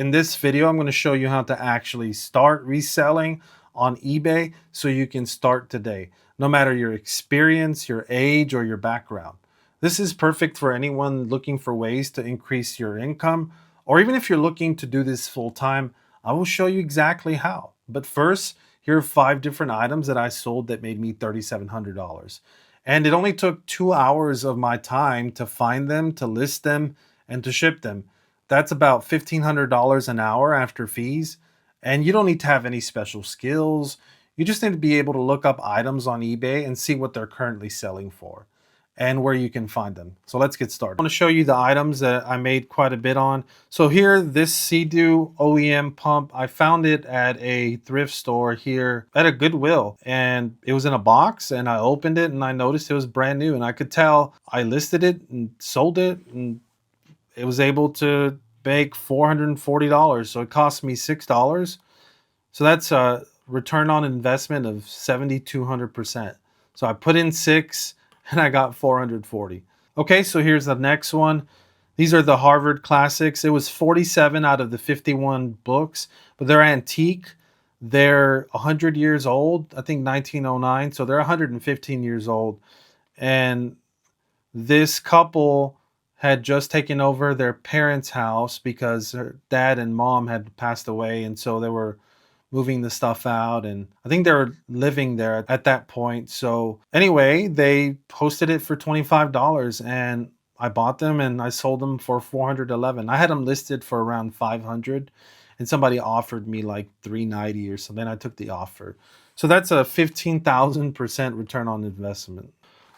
In this video, I'm going to show you how to actually start reselling on eBay so you can start today, no matter your experience, your age, or your background. This is perfect for anyone looking for ways to increase your income, or even if you're looking to do this full time, I will show you exactly how. But first, here are 5 different items that I sold that made me $3,700. And it only took 2 hours of my time to find them, to list them, and to ship them. That's about $1,500 an hour after fees. And you don't need to have any special skills. You just need to be able to look up items on eBay and see what they're currently selling for and where you can find them. So let's get started. I want to show you the items that I made quite a bit on. So here, this Sea-Doo OEM pump, I found it at a thrift store here at a Goodwill, and it was in a box, and I opened it and I noticed it was brand new, and I could tell. I listed it and sold it, and it was able to make $440. So it cost me $6. So that's a return on investment of 7,200%. So I put in 6 and I got 440. Okay, so here's the next one. These are the Harvard Classics. It was 47 out of the 51 books, but they're antique. They're 100 years old, I think 1909. So they're 115 years old. And this couple had just taken over their parents' house because her dad and mom had passed away, and so they were moving the stuff out, and I think they were living there at that point. So anyway, they posted it for $25, and I bought them and I sold them for 411. I had them listed for around 500, and somebody offered me like 390 or something. I took the offer. So that's a 15,000% return on investment.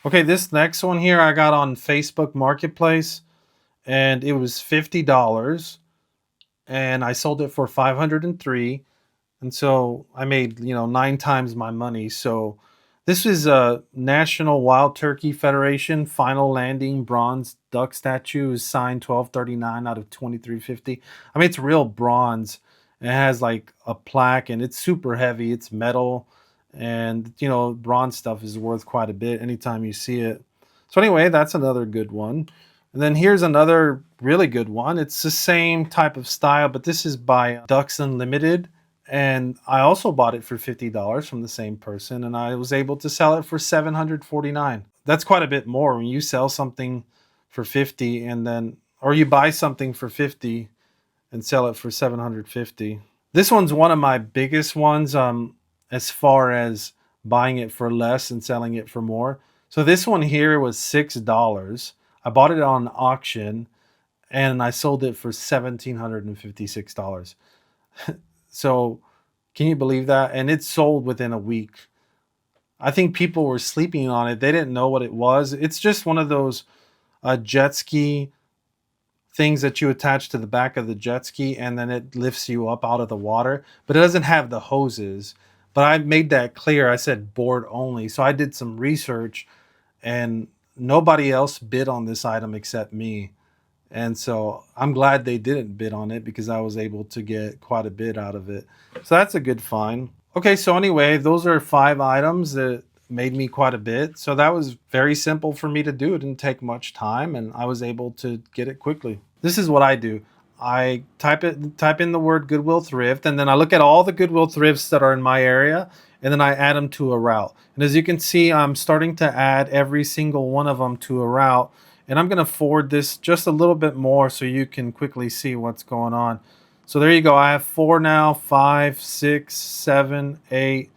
Okay, this next one here I got on Facebook Marketplace, and it was $50, and I sold it for 503, and so I made 9 times my money. So this is a National Wild Turkey Federation Final Landing bronze duck statue, is signed 1239 out of 2350. I mean, it's real bronze. It has like a plaque, and it's super heavy. It's metal, and bronze stuff is worth quite a bit anytime you see it. So anyway, that's another good one. And then here's another really good one. It's the same type of style, but this is by Ducks Unlimited, and I also bought it for $50 from the same person, and I was able to sell it for $749. That's quite a bit more when you sell something for 50 and then, or you buy something for 50 and sell it for 750. This one's one of my biggest ones as far as buying it for less and selling it for more. So this one here was $6. I bought it on auction and I sold it for $1,756. So can you believe that? And it sold within a week. I think people were sleeping on it. They didn't know what it was. It's just one of those jet ski things that you attach to the back of the jet ski, and then it lifts you up out of the water, but it doesn't have the hoses. But I made that clear. I said board only. So I did some research, and nobody else bid on this item except me. And so I'm glad they didn't bid on it because I was able to get quite a bit out of it. So that's a good find. Okay, so anyway, those are 5 items that made me quite a bit. So that was very simple for me to do. It didn't take much time, and I was able to get it quickly. This is what I do. I type in the word Goodwill Thrift, and then I look at all the Goodwill Thrifts that are in my area, and then I add them to a route. And as you can see, I'm starting to add every single one of them to a route. And I'm going to forward this just a little bit more so you can quickly see what's going on. So there you go. I have 4 now, 5, 6, 7, 8,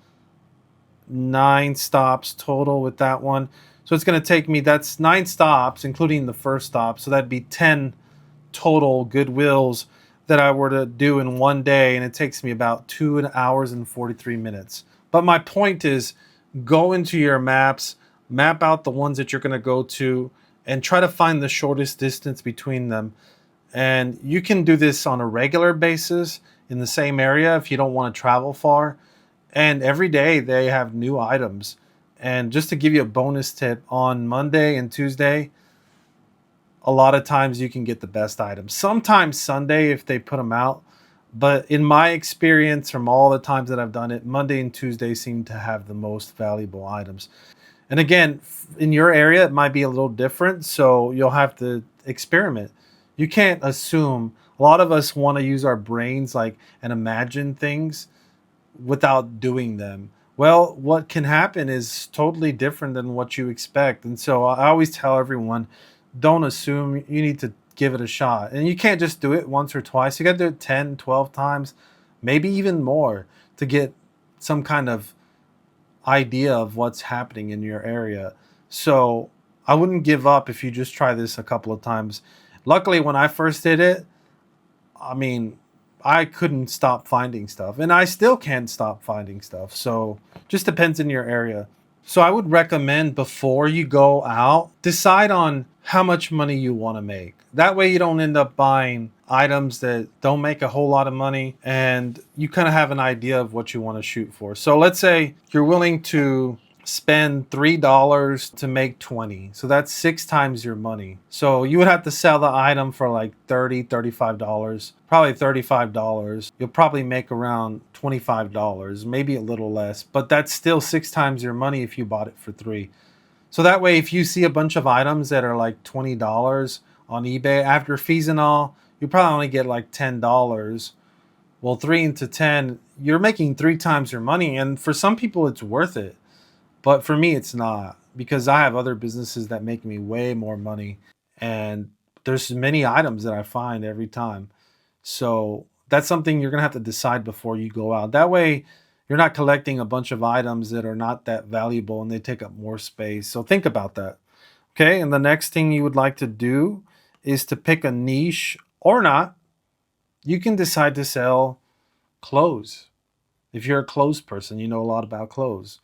9 stops total with that one. So it's going to take me, that's 9 stops, including the first stop. So that'd be 10 total Goodwills that I were to do in one day. And it takes me about 2 hours and 43 minutes. But my point is, go into your maps, map out the ones that you're going to go to, and try to find the shortest distance between them. And you can do this on a regular basis in the same area if you don't want to travel far. And every day they have new items. And just to give you a bonus tip, on Monday and Tuesday, a lot of times you can get the best items. Sometimes Sunday if they put them out. But in my experience from all the times that I've done it, Monday and Tuesday seem to have the most valuable items. And again, in your area, it might be a little different, so you'll have to experiment. You can't assume A lot of us want to use our brains like and imagine things without doing them. Well, what can happen is totally different than what you expect. And so I always tell everyone, don't assume. You need to give it a shot. And you can't just do it once or twice. You got to do it 10, 12 times, maybe even more to get some kind of idea of what's happening in your area. So I wouldn't give up if you just try this a couple of times. Luckily, when I first did it, I mean, I couldn't stop finding stuff, and I still can't stop finding stuff. So just depends in your area. So I would recommend before you go out, decide on how much money you want to make. That way you don't end up buying items that don't make a whole lot of money, and you kind of have an idea of what you want to shoot for. So let's say you're willing to spend $3 to make 20. So that's 6 times your money. So you would have to sell the item for like $35, probably $35. You'll probably make around $25, maybe a little less, but that's still 6 times your money if you bought it for 3. So that way, if you see a bunch of items that are like $20 on eBay, after fees and all, you probably only get like $10. Well, 3 into 10, you're making 3 times your money. And for some people, it's worth it. But for me, it's not, because I have other businesses that make me way more money. And there's many items that I find every time. So that's something you're going to have to decide before you go out. That way, you're not collecting a bunch of items that are not that valuable and they take up more space. So think about that. Okay. And the next thing you would like to do is to pick a niche or not. You can decide to sell clothes. If you're a clothes person, you know a lot about clothes.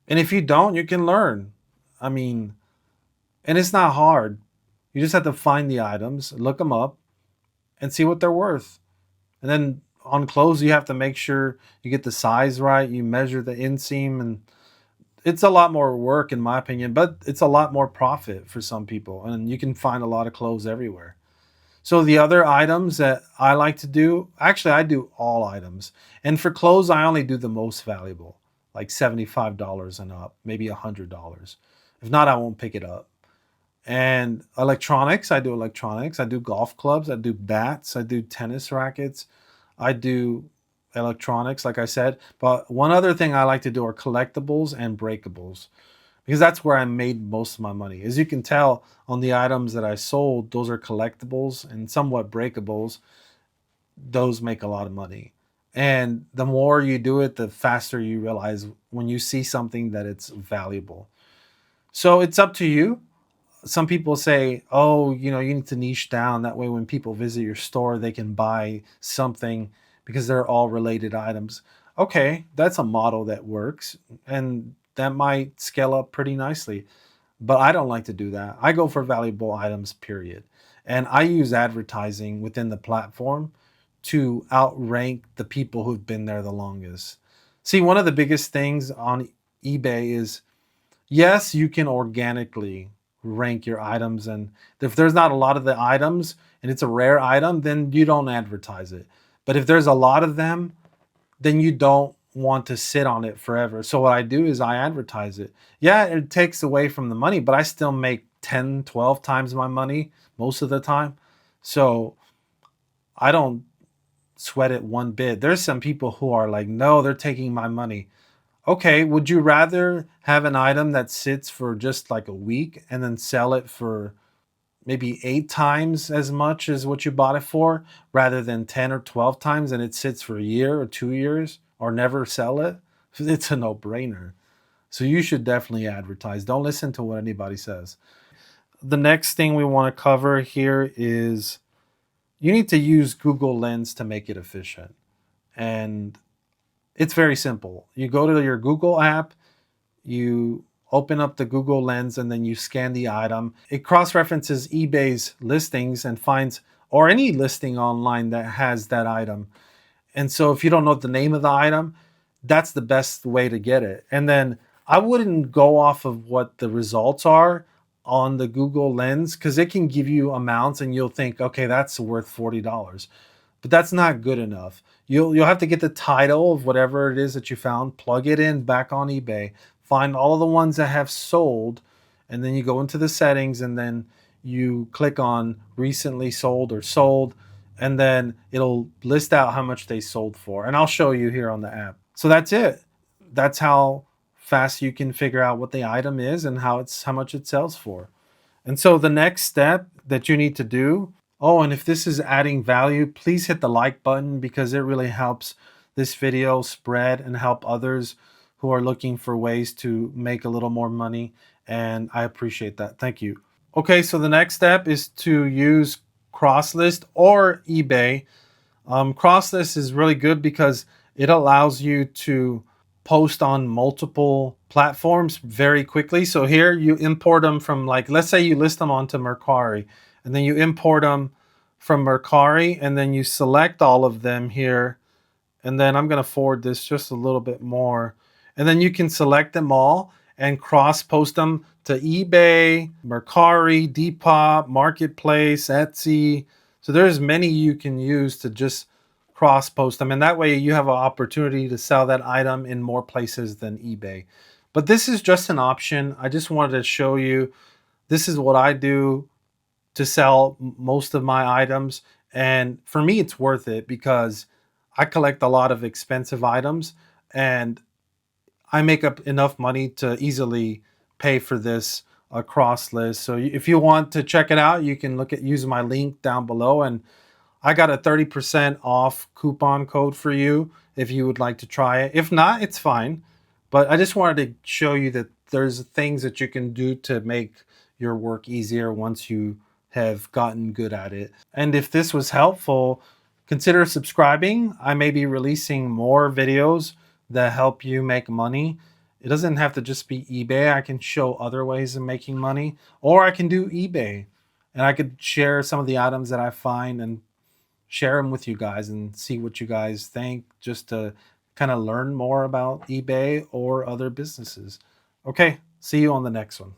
And if you don't, you can learn. I mean, and it's not hard. You just have to find the items, look them up, and see what they're worth. And then on clothes, you have to make sure you get the size right. You measure the inseam, and it's a lot more work, in my opinion, but it's a lot more profit for some people. And you can find a lot of clothes everywhere. So the other items that I like to do, actually, I do all items. And for clothes, I only do the most valuable, like $75 and up, maybe $100. If not, I won't pick it up. And electronics, I do electronics. I do golf clubs. I do bats. I do tennis rackets. I do electronics, like I said. But one other thing I like to do are collectibles and breakables, because that's where I made most of my money. As you can tell on the items that I sold, those are collectibles and somewhat breakables. Those make a lot of money. And the more you do it, the faster you realize when you see something that it's valuable. So it's up to you. Some people say, oh, you need to niche down. That way, when people visit your store, they can buy something because they're all related items. Okay, that's a model that works, and that might scale up pretty nicely. But I don't like to do that. I go for valuable items, period. And I use advertising within the platform to outrank the people who've been there the longest. See, one of the biggest things on eBay is, yes, you can organically rank your items. And if there's not a lot of the items and it's a rare item, then you don't advertise it. But if there's a lot of them, then you don't want to sit on it forever. So what I do is I advertise it. Yeah, it takes away from the money, but I still make 10, 12 times my money most of the time. So I don't sweat it one bit. There's some people who are like, no, they're taking my money. Okay, would you rather have an item that sits for just like a week and then sell it for maybe 8 times as much as what you bought it for, rather than 10 or 12 times and it sits for a year or 2 years or never sell it? It's a no brainer. So you should definitely advertise. Don't listen to what anybody says. The next thing we want to cover here is you need to use Google Lens to make it efficient. And it's very simple. You go to your Google app, you open up the Google Lens, and then you scan the item. It cross-references eBay's listings and finds, or any listing online that has that item. And so if you don't know the name of the item, that's the best way to get it. And then I wouldn't go off of what the results are on the Google Lens, because it can give you amounts and you'll think, okay, that's worth $40. But that's not good enough. You'll have to get the title of whatever it is that you found, plug it in back on eBay, find all of the ones that have sold, and then you go into the settings and then you click on recently sold or sold, and then it'll list out how much they sold for. And I'll show you here on the app. So that's it. That's how fast you can figure out what the item is and how much it sells for. And so the next step that you need to do, oh, and if this is adding value, please hit the like button because it really helps this video spread and help others who are looking for ways to make a little more money. And I appreciate that. Thank you. Okay, so the next step is to use Crosslist or eBay. Crosslist is really good because it allows you to post on multiple platforms very quickly. So here you import them from, like, let's say you list them onto Mercari, and then you import them from Mercari, and then you select all of them here. And then I'm going to forward this just a little bit more. And then you can select them all and cross post them to eBay, Mercari, Depop, Marketplace, Etsy. So there's many you can use to just cross post them. And that way you have an opportunity to sell that item in more places than eBay. But this is just an option. I just wanted to show you this is what I do to sell most of my items. And for me, it's worth it because I collect a lot of expensive items and I make up enough money to easily pay for this cross list. So if you want to check it out, you can use my link down below, and I got a 30% off coupon code for you if you would like to try it. If not, it's fine. But I just wanted to show you that there's things that you can do to make your work easier once you have gotten good at it. And if this was helpful, consider subscribing. I may be releasing more videos that help you make money. It doesn't have to just be eBay. I can show other ways of making money, or I can do eBay and I could share some of the items that I find and share them with you guys and see what you guys think, just to kind of learn more about eBay or other businesses. Okay, see you on the next one.